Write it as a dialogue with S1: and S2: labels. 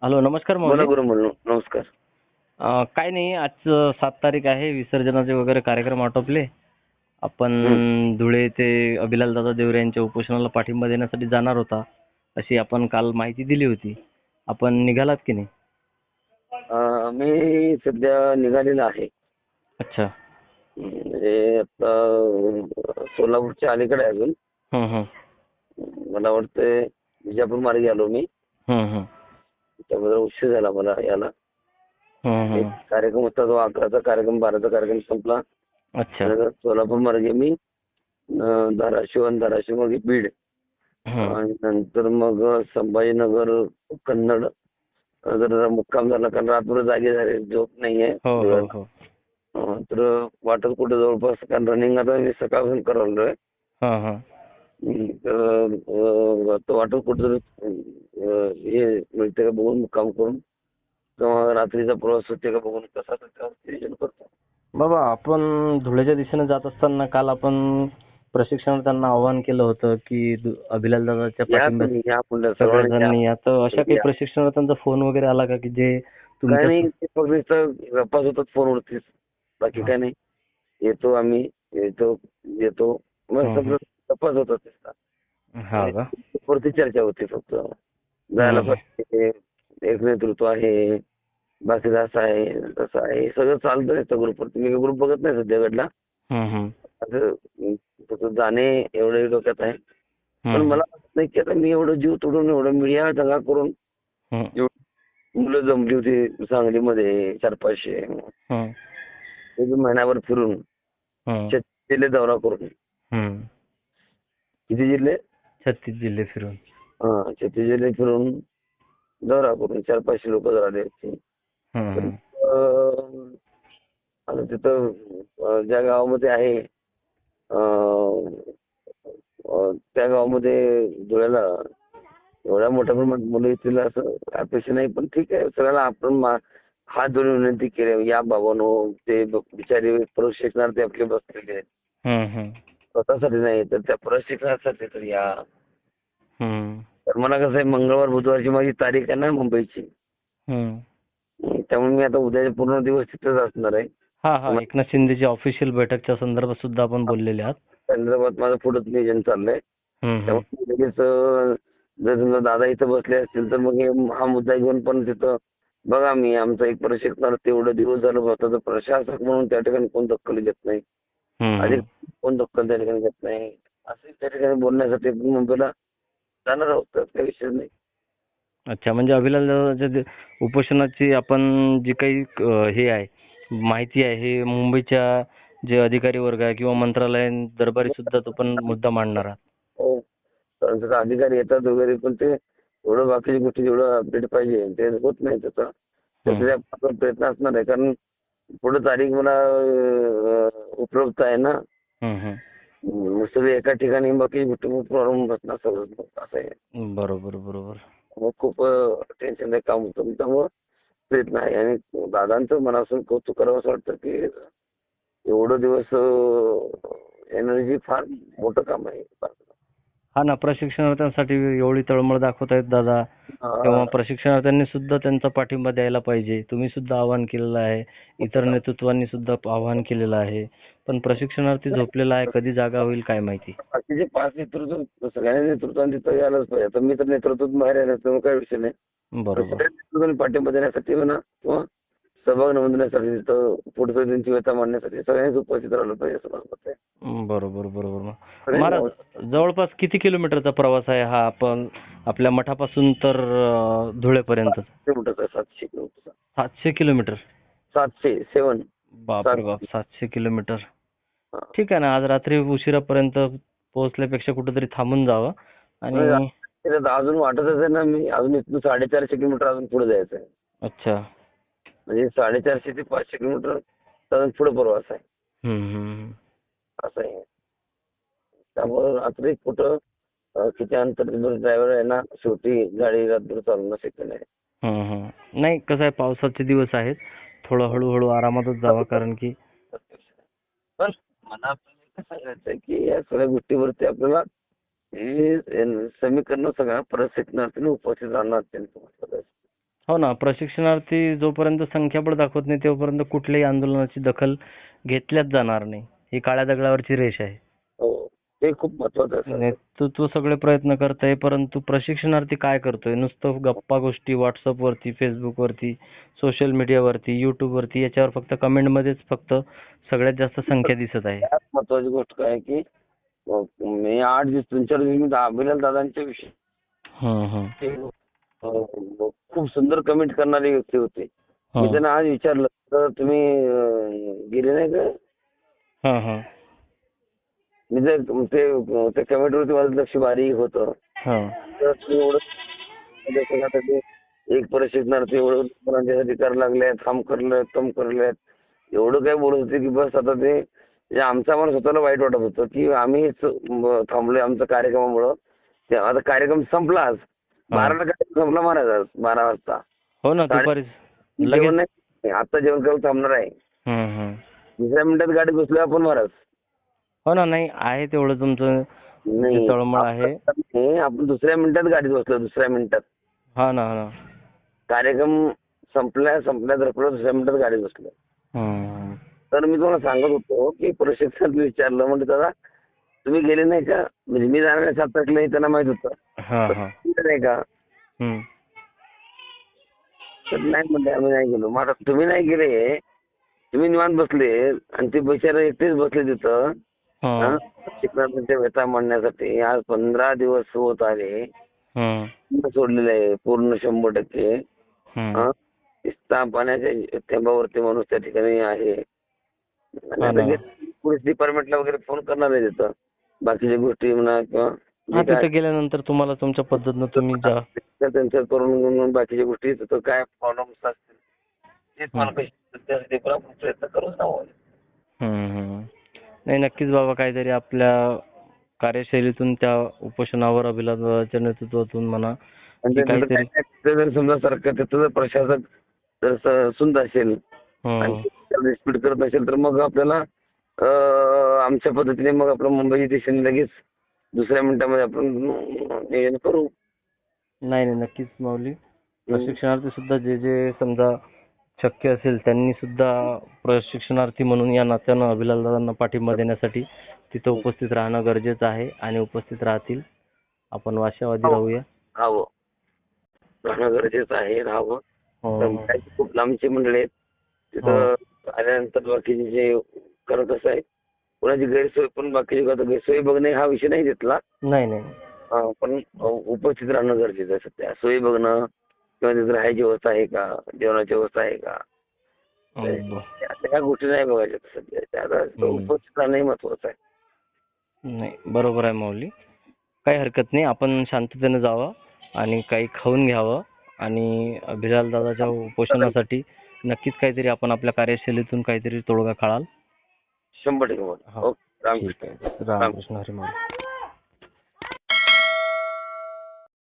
S1: Hello, नमस्कार
S2: बोला
S1: महोदय.
S2: गुरु म्हणून नमस्कार.
S1: काय नाही, आज 7 तारीख आहे. विसर्जनाचे वगैरे कार्यक्रम आटोपले. आपण
S2: हं.
S1: धुळे ते अभिलालदादा देवरे यांच्या उपोषणाला पाठिंबा देण्यासाठी जाणार होता, अशी आपण काल माहिती दिली होती. आपण निघालात की नाही?
S2: मी सध्या निघालेला आहे.
S1: अच्छा.
S2: म्हणजे आता सोलापूरच्या अलीकडे आहे अजून.
S1: हं, हं.
S2: मला वाटतंय विजापूर मार्गे आलो मी.
S1: हं, हं.
S2: त्यामुळे उशीर झाला मला याला.
S1: हं,
S2: एक
S1: हं.
S2: कार्यक्रम होता, तो 11चा कार्यक्रम 12चा कार्यक्रम संपला.
S1: अच्छा.
S2: नंतर सोलापूर मार्गे मी धाराशिव आणि धाराशिव मार्गे बीड
S1: हं.
S2: आणि नंतर मग संभाजीनगर, कन्नड जर मुक्काम झाला, कारण रात्रभर जागे झाले, झोप नाहीये.
S1: हो, हो, हो.
S2: तर वाटत कुठे जवळपास, कारण रनिंग आता मी सकाळपासून करायलोय.
S1: हां, हां.
S2: तर आता वाटत कुठे हे मिळते का बघून मुक्काम करून, किंवा रात्रीचा प्रवास होते का बघून, कसा त्याच्यावर नियोजन करतो.
S1: बाबा, आपण धुळ्याच्या दिशेने जात असताना काल आपण प्रशिक्षणार्थ्यांना आवाहन केलं होतं की अभिलालदादाच्या
S2: या
S1: पाठिंब्यास
S2: तुम्ही, या पुढे सर्वांनी या.
S1: सगळ्यांनी. आता अशा काही
S2: या.
S1: प्रशिक्षणार्थ्यांचा फोन वगैरे आला का की जे
S2: काय
S1: तुमच्या
S2: नाही, ते फक्त नुसतं गप्पाच होतात फोनवरतीच, बाकी काय नाही. येतो आम्ही, येतो येतो, मग
S1: हं, हं.
S2: सगळं गप्पाच होतात नुसता.
S1: हा का?
S2: वरती चर्चा होती फक्त. जायला
S1: हं, हं.
S2: पाहिजे, एक नेतृत्व आहे, बाकीचं असं आहे तसं आहे, सगळं चालतं त्या ग्रुपवरती. मी ग्रुप बघत नाही सध्या घडला.
S1: हं, हं.
S2: असं तसं जाणे एवढं डोक्यात आहे. पण
S1: हं, हं.
S2: मला वाटत नाही की आता मी एवढं जीव तोडून, एवढं मीडिया दंगा करून,
S1: हं,
S2: एवढी मुलं जमली होती सांगलीमध्ये 400-500,
S1: हं.
S2: ते महिनाभर फिरून,
S1: हं.
S2: 36 जिल्हे दौरा करून.
S1: हं.
S2: किती जिल्हे?
S1: 36 जिल्हे फिरून.
S2: 36 जिल्हे फिरून, दौरा करून 400-500 लोक जर आले असते.
S1: हं,
S2: तर
S1: हं.
S2: आता तिथं ज्या गावामध्ये आहे, त्या गावामध्ये धुळ्याला एवढ्या मोठ्या प्रमाणात मुलं येतील असं अपेक्षा नाही. पण ठीक आहे, सगळ्याला आपण हात जोडून विनंती केली, या बाबांनो. ते बिचारे प्रशिक्षणार्थी आपले बसलेले आहेत,
S1: हं, हं.
S2: स्वतःसाठी नाही तर त्या प्रशिक्षणासाठी तर या.
S1: हं.
S2: तर मला कसं आहे, मंगळवार बुधवारची माझी तारीख आहे ना मुंबईची.
S1: हं.
S2: त्यामुळे मी आता उद्याचे पूर्ण दिवस तिथेच असणार आहे.
S1: हां, हां. एकनाथ शिंदेची ऑफिशियल बैठकच्या संदर्भात सुद्धा आपण बोललेले आहात.
S2: संदर्भात माझं पुढं नियोजन चाललंय.
S1: हं, हं.
S2: त्यामुळे लगेच जर समजा दादा इथं बसले असतील तर मग हा मुद्दा घेऊन पण तिथं बघा, मी आमचा एक प्रशिक्षण तेवढं दिवस झालं होतं, प्रशासक म्हणून त्या ठिकाणी कोण दखल घेत नाही,
S1: हं, हं.
S2: अधिक कोण दखल त्या ठिकाणी घेत नाही, असं त्या ठिकाणी बोलण्यासाठी मुंबईला जाणार आहोत. तर काही विषय नाही.
S1: अच्छा, म्हणजे अभिलालदादाच्या उपोषणाची आपण जी काही हे आहे, माहिती आहे, हे मुंबईच्या जे अधिकारी वर्ग आहे किंवा मंत्रालयीन दरबारी सुद्धा तो पण मुद्दा मांडणार आहात.
S2: हो, कारण त्याचा अधिकारी येतात वगैरे, पण ते एवढं बाकीच्या गोष्टी जेवढं अपडेट पाहिजे ते होत नाही त्याचा.
S1: हं.
S2: त्यासाठी आपला प्रयत्न असणार आहे, कारण पुढे तारीख मला उपलब्ध आहे ना.
S1: हं, हं.
S2: मग सगळे एका ठिकाणी बाकी प्रॉब्लेम बसणार सगळं, असं आहे.
S1: बरोबर, बरोबर.
S2: मग खूप टेन्शन काम होतं. त्यामुळं प्रयत्न आहे, आणि दादांचं मनापासून कौतुक करावं असं वाटतं की एवढं दिवस एनर्जी फार मोठं काम आहे.
S1: हा ना, प्रशिक्षणार्थ्यांसाठी एवढी तळमळ दाखवतायत दादा, तेव्हा प्रशिक्षणार्थ्यांनी सुद्धा त्यांचा पाठिंबा द्यायला पाहिजे. तुम्ही सुद्धा आवाहन केलेलं आहे, इतर नेतृत्वांनी सुद्धा आवाहन केलेलं आहे, पण प्रशिक्षणार्थी झोपलेला आहे. कधी जागा होईल काय माहिती.
S2: बाकीचे 5 नेतृत्व सगळ्या नेतृत्वांनी तिथं यायलाच पाहिजे. आता मी तर नेतृत्वात बाहेर आहे, त्यामुळे काही विषय नाही. पण
S1: बरोबर.
S2: सगळ्या नेतृत्वांनी पाठिंबा देण्यासाठी म्हणा, किंवा सहभाग नोंदवण्यासाठी, तिथं पुढचं त्यांची व्यथा मांडण्यासाठी सगळ्यांनीच उपस्थित राहिलं पाहिजे असं मला वाटतंय.
S1: बरोबर, बरोबर.
S2: सगळ्यांनी
S1: महाराज, जवळपास किती किलोमीटरचा प्रवास आहे हा आपण आपल्या मठापासून तर धुळेपर्यंत?
S2: किलोमीटरचा, 700 किलोमीटरचा.
S1: 700 किलोमीटर?
S2: 700
S1: बापरे बाप, 700 किलोमीटर.
S2: हां.
S1: ठीक आहे ना, आज रात्री उशिरापर्यंत पोहोचल्यापेक्षा कुठेतरी थांबून जावं. आणि
S2: अजून वाटतच आहे ना, मी अजून इथून 450 किलोमीटर अजून पुढे जायचं आहे.
S1: अच्छा.
S2: म्हणजे 450 ते 500 किलोमीटर अजून पुढे प्रवास आहे,
S1: हम्म, हम्म.
S2: असं आहे. त्यामुळे रात्री कुठं किती अंतर ड्रायव्हर आहे ना, शेवटी गाडी रात्र चालवणं शक्य नाही.
S1: नाही, कसं आहे, पावसाचे दिवस आहेत, थोडं हळूहळू आरामातच जावं, कारण की
S2: पण मला आपल्याला काय सांगायचं की या सगळ्या गोष्टीवरती आपल्याला हे समीकरण सगळ्या प्रशिक्षणार्थींनी उपस्थित राहणं अत्यंत महत्त्वाचं आहे.
S1: हो ना, प्रशिक्षणार्थी जोपर्यंत संख्याबळ दाखवत नाही तोपर्यंत कुठल्याही आंदोलनाची दखल घेतल्याच जाणार नाही. ही काळ्या दगडावरची रेष आहे.
S2: हो, ते खूप महत्वाचं आहे सर.
S1: नेतृत्व सगळे प्रयत्न करतंय, परंतु प्रशिक्षणार्थी काय करतोय? नुसतं गप्पा गोष्टी व्हॉट्सअपवरती, फेसबुकवरती, सोशल मीडियावरती, युट्यूबवरती याच्यावर फक्त कमेंटमध्येच फक्त सगळ्यात जास्त संख्या दिसत आहे.
S2: त्यात महत्वाची गोष्ट काय की मी 8 दिवस 3-4 दिवस मी अभिलाल दादांच्या विषयी ते, खूप सुंदर कमेंट करणारे व्यक्ती होते. मी त्यांना आज विचारलं तर तुम्ही गेले नाही का? मी जर ते कमेंटवरती माझं लक्ष बारीक होतं. तर तुम्ही एवढं ते एक प्रशिक्षणार्थी एवढं मुलांच्यासाठी करायला लागलेत, हम करलेत, तम करलेत, एवढं काय बोलत होते की बस आता ते म्हणजे आमचं आम्हाला स्वतःला वाईट वाटत होतं की आम्ही थांबलोय आमच्या कार्यक्रमामुळं. ते आता कार्यक्रम संपला आज 12ला कार्यक्रम संपला महाराज, 12 वाजता.
S1: हो ना, दुपारी
S2: जेवण नाही, आता जेवण करायला थांबणार आहे. दुसऱ्या मिनिटात गाडी बसलोय आपण महाराज.
S1: हो ना, नाही आहे तेवढं तुमचं
S2: नाही,
S1: तळमळ आहे.
S2: आपण दुसऱ्या मिनिटात गाडीत बसलो, दुसऱ्या मिनिटात.
S1: हा ना.
S2: कार्यक्रम संपल्या धरपडला दुसऱ्या मिनिटात गाडीत बसलो. तर मी तुम्हाला सांगत होतो की प्रशिक्षण विचारलं म्हणजे दादा तुम्ही गेले नाही का? म्हणजे मी जाणार 7 तारखेला त्यांना माहित होतं. नाही का? तर नाही म्हणले आम्ही नाही गेलो. मग आता तुम्ही नाही गेले, तुम्ही निवांत बसले आणि ते बिचारे एकटेच बसले तिथं शिक्षणाच्या व्यथा मांडण्यासाठी. आज 15 दिवस होत आले सोडलेले आहे पूर्ण 100%. पाण्याच्या थेंबावरती माणूस त्या ठिकाणी आहे. पोलीस डिपार्टमेंटला वगैरे फोन करणार आहे तिथं बाकीच्या गोष्टी म्हणा किंवा
S1: तिथे गेल्यानंतर तुम्हाला तुमच्या पद्धतीनं तुम्ही जा
S2: त्यांचं करून बाकीच्या गोष्टी तिथं काय प्रॉब्लेम्स असतील ते तुम्हाला प्रयत्न करूच ना.
S1: नाही, नक्कीच बाबा, काहीतरी आपल्या कार्यशैलीतून त्या उपोषणावर अभिलाषाच्या नेतृत्वातून म्हणा काहीतरी
S2: जर समजा सरकार त्याचं जर प्रशासक जर सुंद असेल आणि रिस्पेक्ट करत असेल तर मग आपल्याला आमच्या पद्धतीने मग आपलं मुंबई स्टेशन लगेच दुसऱ्या मिनिटामध्ये आपण नियोजन करू.
S1: नाही, नक्कीच माऊली. प्रशिक्षणार्थी सुद्धा जे समजा शक्य असेल त्यांनी सुद्धा प्रशिक्षणार्थी म्हणून या नात्यानं अभिलाल दादांना पाठिंबा देण्यासाठी तिथं उपस्थित राहणं गरजेचं आहे आणि उपस्थित राहतील. आपण आशावादी राहूया.
S2: राहावं, राहणं गरजेचं आहे, राहावं. खूप लांबची मंडळी आहेत तिथं आल्यानंतर बाकीचे जे खरं कसं आहे कोणाची गैरसोय पण बाकीची गैरसोय बघणे हा विषय नाही घेतला. नाही, पण उपस्थित राहणं गरजेचं आहे. सध्या सोयी बघणं किंवा तिथे राहायची व्यवस्था आहे का, जेवणाची व्यवस्था आहे का, ह्या गोष्टी नाही बघायच्या सध्या. त्याला उपस्थित राहणं महत्वाचं आहे.
S1: नाही, बरोबर आहे माऊली. काही हरकत नाही, आपण शांततेने जावं आणि काही खाऊन घ्यावं आणि अभिलाल दादाच्या उपोषणासाठी नक्कीच काहीतरी आपण आपल्या कार्यशैलीतून काहीतरी तोडगा काढाल.
S2: 100%. रामकृष्ण.
S1: रामकृष्ण हरी माऊली.